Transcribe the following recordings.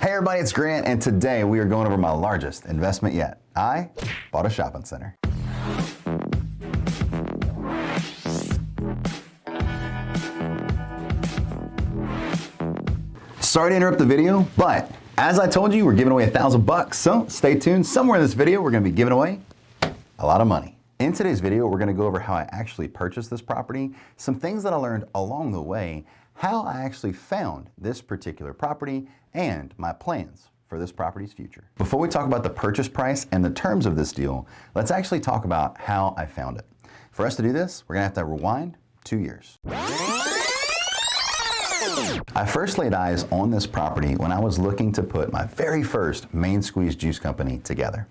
Hey everybody, it's Grant, and today we are going over my largest investment yet. I bought a shopping center. Sorry to interrupt the video, but as I told you, we're giving away $1,000, so stay tuned. Somewhere in this video, we're gonna be giving away a lot of money. In today's video, we're gonna go over how I actually purchased this property, some things that I learned along the way, how I actually found this particular property, and my plans for this property's future. Before we talk about the purchase price and the terms of this deal, let's actually talk about how I found it. For us to do this, we're gonna have to rewind 2 years. I first laid eyes on this property when I was looking to put my very first main squeeze juice company together.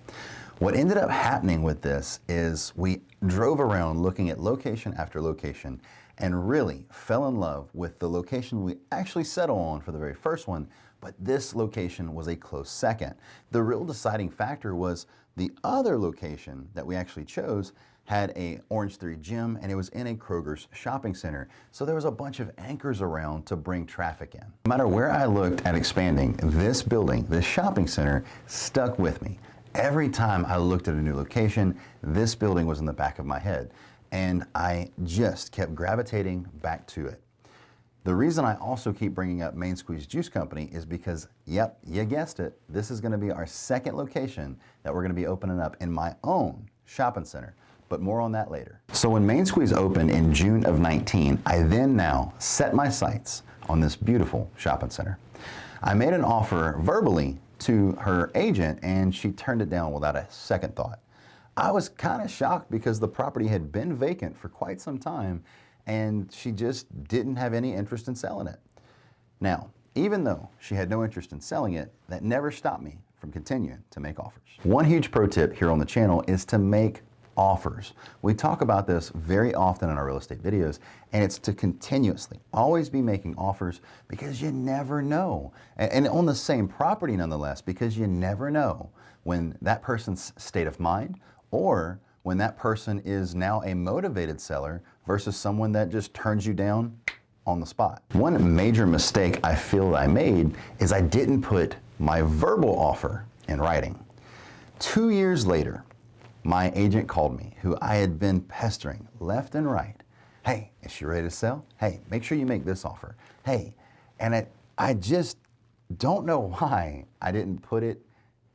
What ended up happening with this is we drove around looking at location after location and really fell in love with the location we actually settled on for the very first one, but this location was a close second. The real deciding factor was the other location that we actually chose had a Orange Theory gym, and it was in a Kroger's shopping center. So there was a bunch of anchors around to bring traffic in. No matter where I looked at expanding, this building, this shopping center, stuck with me. Every time I looked at a new location, this building was in the back of my head, and I just kept gravitating back to it. The reason I also keep bringing up Main Squeeze Juice Company is because, yep, you guessed it, this is gonna be our second location that we're gonna be opening up in my own shopping center. But more on that later. So when Main Squeeze opened in June of 19, I then now set my sights on this beautiful shopping center. I made an offer verbally to her agent, and she turned it down without a second thought. I was kind of shocked because the property had been vacant for quite some time, and she just didn't have any interest in selling it. Now, even though she had no interest in selling it, that never stopped me from continuing to make offers. One huge pro tip here on the channel is to make offers. We talk about this very often in our real estate videos, and it's to continuously always be making offers because you never know. And on the same property nonetheless, because you never know when that person's state of mind or when that person is now a motivated seller versus someone that just turns you down on the spot. One major mistake I feel that I made is I didn't put my verbal offer in writing. 2 years later, my agent called me, who I had been pestering left and right. Hey, is she ready to sell? Hey, make sure you make this offer. Hey, and I just don't know why I didn't put it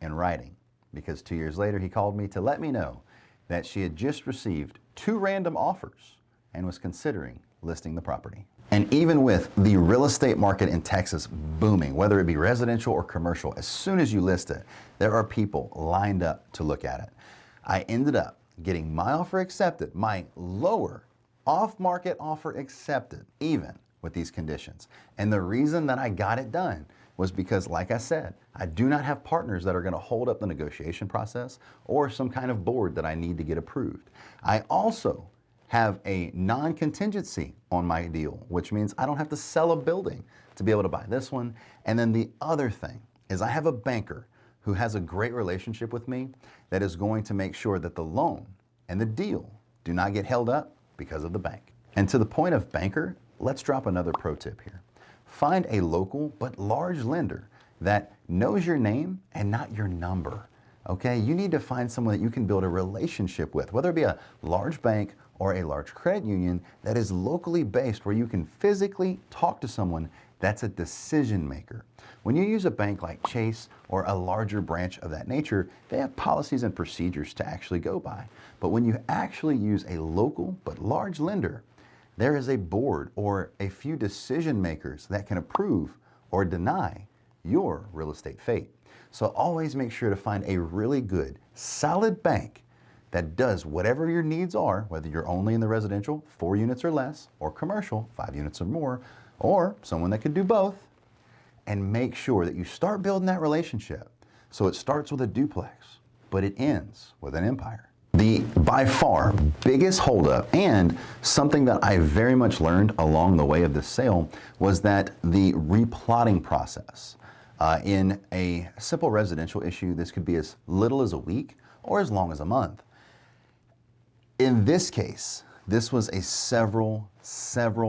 in writing, because 2 years later he called me to let me know that she had just received 2 random offers and was considering listing the property. And even with the real estate market in Texas booming, whether it be residential or commercial, as soon as you list it, there are people lined up to look at it. I ended up getting my offer accepted, my lower off-market offer accepted, even with these conditions. And the reason that I got it done was because, like I said, I do not have partners that are gonna hold up the negotiation process or some kind of board that I need to get approved. I also have a non-contingency on my deal, which means I don't have to sell a building to be able to buy this one. And then the other thing is I have a banker who has a great relationship with me that is going to make sure that the loan and the deal do not get held up because of the bank. And to the point of banker, let's drop another pro tip here. Find a local but large lender that knows your name and not your number, okay? You need to find someone that you can build a relationship with, whether it be a large bank or a large credit union that is locally based, where you can physically talk to someone that's a decision maker. When you use a bank like Chase or a larger branch of that nature, they have policies and procedures to actually go by. But when you actually use a local but large lender, there is a board or a few decision makers that can approve or deny your real estate fate. So always make sure to find a really good, solid bank that does whatever your needs are, whether you're only in the residential, 4 units or less, or commercial, 5 units or more, or someone that could do both, and make sure that you start building that relationship. So it starts with a duplex, but it ends with an empire. The by far biggest holdup, and something that I very much learned along the way of this sale, was that the replotting process. In a simple residential issue, this could be as little as a week or as long as a month. In this case, this was a several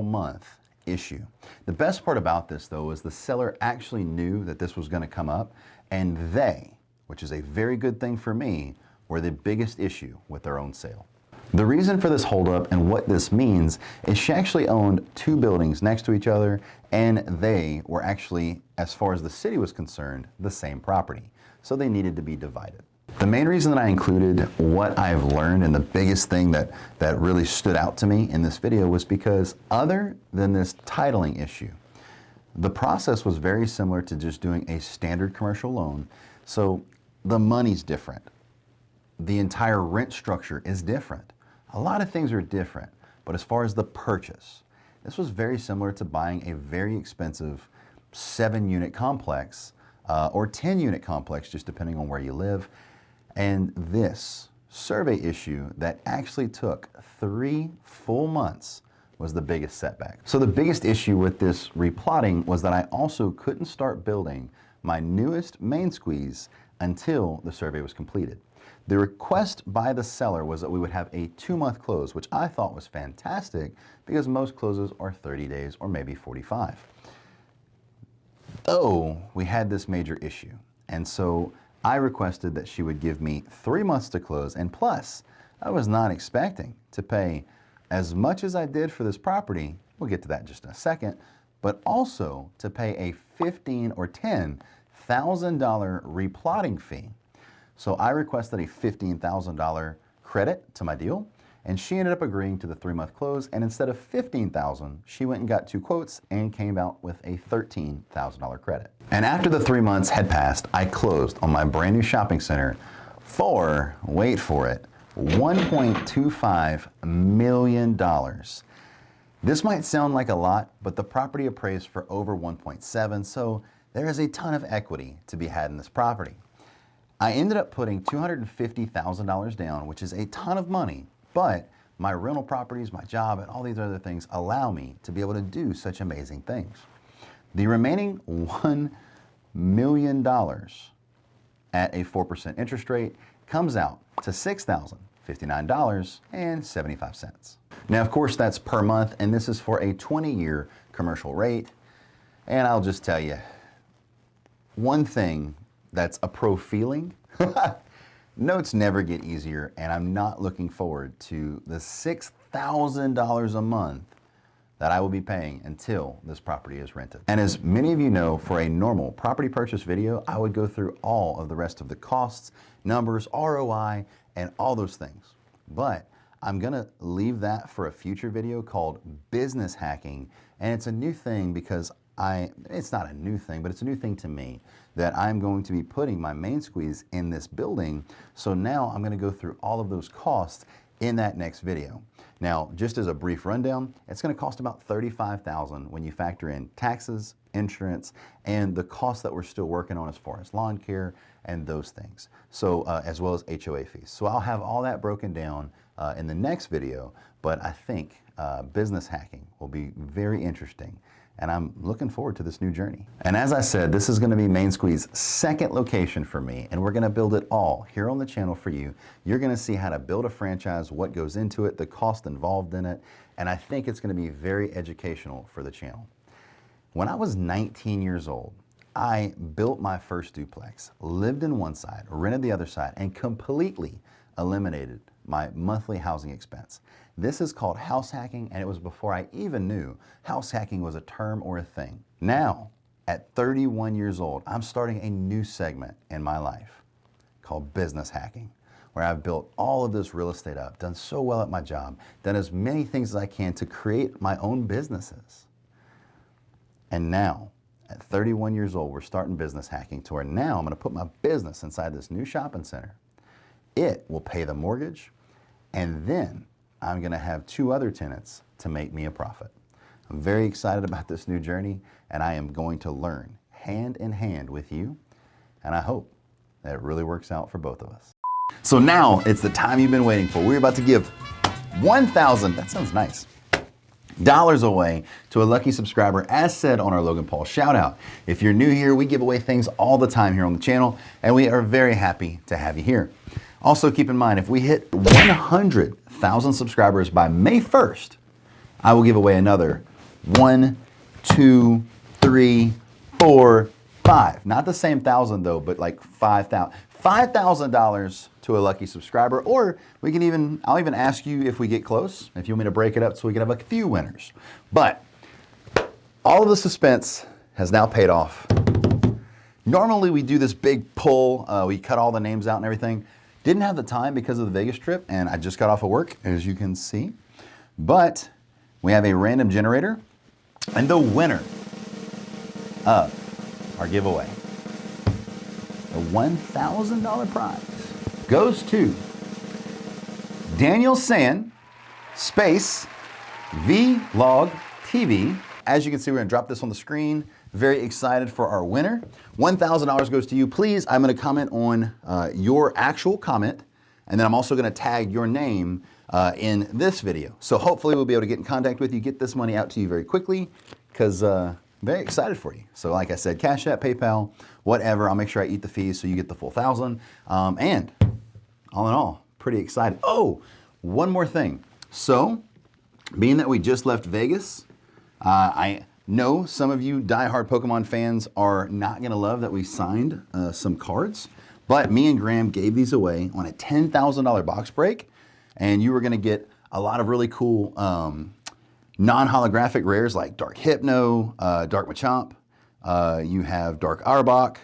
month issue. The best part about this though is the seller actually knew that this was going to come up, and they, which is a very good thing for me, were the biggest issue with their own sale. The reason for this holdup and what this means is she actually owned 2 buildings next to each other, and they were actually, as far as the city was concerned, the same property. So they needed to be divided. The main reason that I included what I've learned and the biggest thing that really stood out to me in this video was because other than this titling issue, the process was very similar to just doing a standard commercial loan. So the money's different. The entire rent structure is different. A lot of things are different, but as far as the purchase, this was very similar to buying a very expensive 7-unit complex or 10-unit complex, just depending on where you live. And this survey issue that actually took 3 full months was the biggest setback. So the biggest issue with this replotting was that I also couldn't start building my newest main squeeze until the survey was completed. The request by the seller was that we would have a 2-month close, which I thought was fantastic because most closes are 30 days or maybe 45. Though we had this major issue, and so I requested that she would give me 3 months to close, and plus, I was not expecting to pay as much as I did for this property, we'll get to that in just a second, but also to pay a $15,000 or $10,000 replotting fee. So I requested a $15,000 credit to my deal, and she ended up agreeing to the 3-month close, and instead of $15,000, she went and got 2 quotes and came out with a $13,000 credit. And after the 3 months had passed, I closed on my brand new shopping center for, wait for it, $1.25 million. This might sound like a lot, but the property appraised for over 1.7, so there is a ton of equity to be had in this property. I ended up putting $250,000 down, which is a ton of money, but my rental properties, my job, and all these other things allow me to be able to do such amazing things. The remaining $1 million at a 4% interest rate comes out to $6,059.75. Now, of course, that's per month, and this is for a 20-year commercial rate. And I'll just tell you, one thing that's a pro feeling, notes never get easier, and I'm not looking forward to the $6,000 a month that I will be paying until this property is rented. And as many of you know, for a normal property purchase video, I would go through all of the rest of the costs, numbers, ROI, and all those things. But I'm gonna leave that for a future video called Business Hacking, and it's a new thing because it's not a new thing, but it's a new thing to me that I'm going to be putting my main squeeze in this building. So now I'm going to go through all of those costs in that next video. Now, just as a brief rundown, it's going to cost about $35,000 when you factor in taxes, insurance, and the costs that we're still working on as far as lawn care and those things. So as well as HOA fees. So I'll have all that broken down in the next video, but I think business hacking will be very interesting. And I'm looking forward to this new journey. And as I said, this is gonna be Main Squeeze's second location for me, and we're gonna build it all here on the channel for you. You're gonna see how to build a franchise, what goes into it, the cost involved in it, and I think it's gonna be very educational for the channel. When I was 19 years old, I built my first duplex, lived in one side, rented the other side, and completely eliminated my monthly housing expense. This is called house hacking, and it was before I even knew house hacking was a term or a thing. Now, at 31 years old, I'm starting a new segment in my life called business hacking, where I've built all of this real estate up, done so well at my job, done as many things as I can to create my own businesses. And now, at 31 years old, we're starting business hacking to where now I'm gonna put my business inside this new shopping center. It will pay the mortgage, and then I'm gonna have 2 other tenants to make me a profit. I'm very excited about this new journey, and I am going to learn hand in hand with you, and I hope that it really works out for both of us. So now it's the time you've been waiting for. We're about to give $1,000, that sounds nice, dollars away to a lucky subscriber, as said on our Logan Paul shout out. If you're new here, we give away things all the time here on the channel, and we are very happy to have you here. Also keep in mind, if we hit 100,000 subscribers by May 1st, I will give away another 1, 2, 3, 4, 5. Not the same thousand though, but like 5,000. $5,000 to a lucky subscriber, or I'll even ask you if we get close, if you want me to break it up so we can have a few winners. But all of the suspense has now paid off. Normally we do this big pull, we cut all the names out and everything. Didn't have the time because of the Vegas trip, and I just got off of work, as you can see. But we have a random generator, and the winner of our giveaway, the $1,000 prize, goes to Daniel San, space, Vlog TV. As you can see, we're gonna drop this on the screen. Very excited for our winner. $1,000 goes to you. Please, I'm gonna comment on your actual comment, and then I'm also gonna tag your name in this video. So hopefully we'll be able to get in contact with you, get this money out to you very quickly, because very excited for you. So like I said, Cash App, PayPal, whatever. I'll make sure I eat the fees so you get the full 1,000. And all in all, pretty excited. Oh, one more thing. So, being that we just left Vegas, I know some of you diehard Pokemon fans are not gonna love that we signed some cards, but me and Graham gave these away on a $10,000 box break, and you were gonna get a lot of really cool non-holographic rares like Dark Hypno, Dark Machamp, you have Dark Arbok,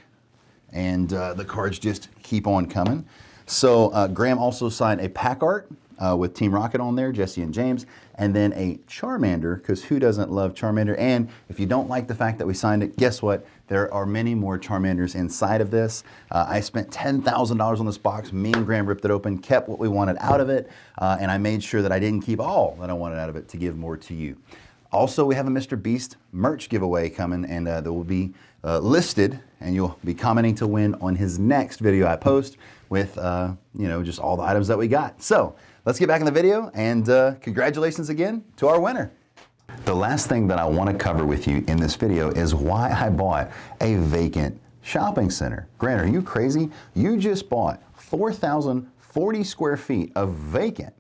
and the cards just keep on coming. So Graham also signed a pack art with Team Rocket on there, Jesse and James, and then a Charmander, because who doesn't love Charmander? And if you don't like the fact that we signed it, guess what? There are many more Charmanders inside of this. I spent $10,000 on this box. Me and Graham ripped it open, kept what we wanted out of it, and I made sure that I didn't keep all that I wanted out of it to give more to you. Also, we have a Mr. Beast merch giveaway coming, and that will be listed, and you'll be commenting to win on his next video I post with, just all the items that we got. So let's get back in the video, and congratulations again to our winner. The last thing that I want to cover with you in this video is why I bought a vacant shopping center. Grant, are you crazy? You just bought 4,040 square feet of vacant,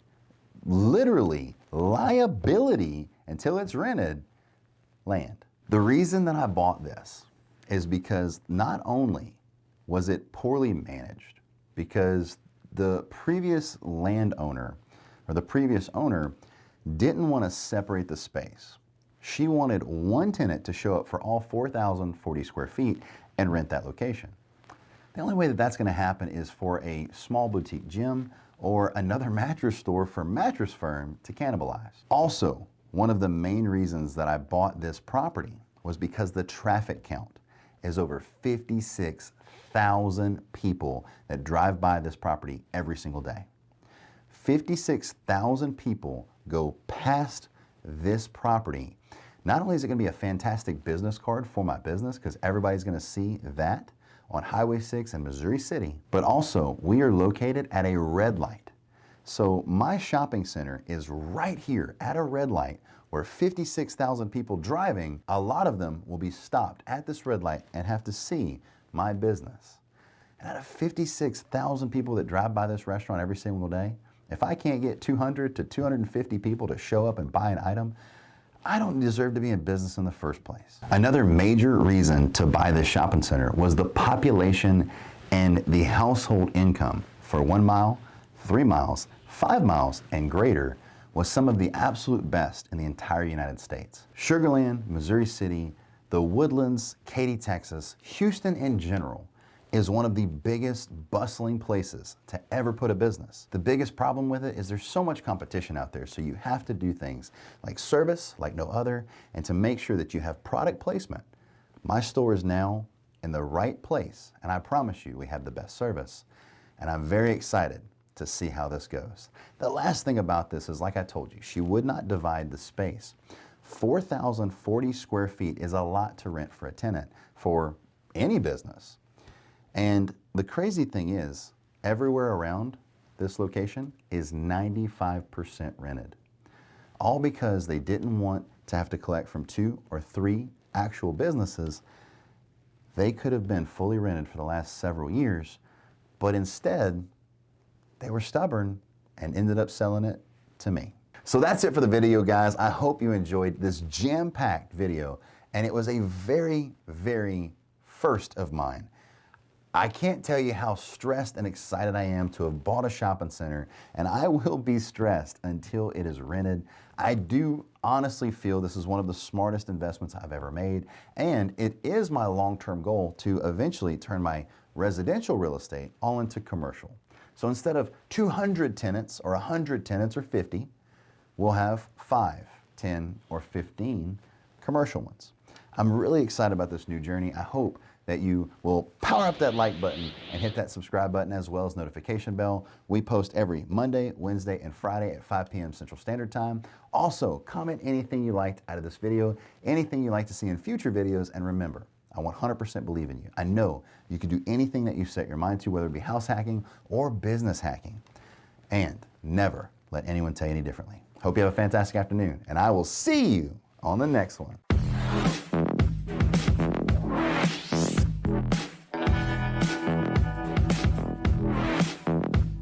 literally liability until it's rented land. The reason that I bought this is because not only was it poorly managed, because the previous landowner or the previous owner didn't want to separate the space. She wanted one tenant to show up for all 4,040 square feet and rent that location. The only way that that's going to happen is for a small boutique gym or another mattress store for Mattress Firm to cannibalize. Also, one of the main reasons that I bought this property was because the traffic count is over 56,000 people that drive by this property every single day. 56,000 people go past this property. Not only is it going to be a fantastic business card for my business, because everybody's going to see that on Highway 6 in Missouri City, but also we are located at a red light. So my shopping center is right here at a red light where 56,000 people driving, a lot of them will be stopped at this red light and have to see my business. And out of 56,000 people that drive by this restaurant every single day, if I can't get 200 to 250 people to show up and buy an item, I don't deserve to be in business in the first place. Another major reason to buy this shopping center was the population and the household income for 1 mile, 3 miles, 5 miles, and greater was some of the absolute best in the entire United States. Sugar Land, Missouri City, the Woodlands, Katy, Texas, Houston in general is one of the biggest bustling places to ever put a business. The biggest problem with it is there's so much competition out there, so you have to do things like service like no other, and to make sure that you have product placement. My store is now in the right place, and I promise you we have the best service, and I'm very excited to see how this goes. The last thing about this is, like I told you, she would not divide the space. 4,040 square feet is a lot to rent for a tenant for any business. And the crazy thing is, everywhere around this location is 95% rented. All because they didn't want to have to collect from 2 or 3 actual businesses. They could have been fully rented for the last several years, but instead, they were stubborn and ended up selling it to me. So that's it for the video, guys. I hope you enjoyed this jam-packed video, and it was a very, very first of mine. I can't tell you how stressed and excited I am to have bought a shopping center, and I will be stressed until it is rented. I do honestly feel this is one of the smartest investments I've ever made, and it is my long-term goal to eventually turn my residential real estate all into commercial. So instead of 200 tenants or 100 tenants or 50, we'll have 5, 10, or 15 commercial ones. I'm really excited about this new journey. I hope that you will power up that like button and hit that subscribe button as well as notification bell. We post every Monday, Wednesday, and Friday at 5 p.m. Central Standard Time. Also, comment anything you liked out of this video, anything you'd like to see in future videos, and remember, I 100% believe in you. I know you can do anything that you set your mind to, whether it be house hacking or business hacking. And never let anyone tell you any differently. Hope you have a fantastic afternoon, and I will see you on the next one.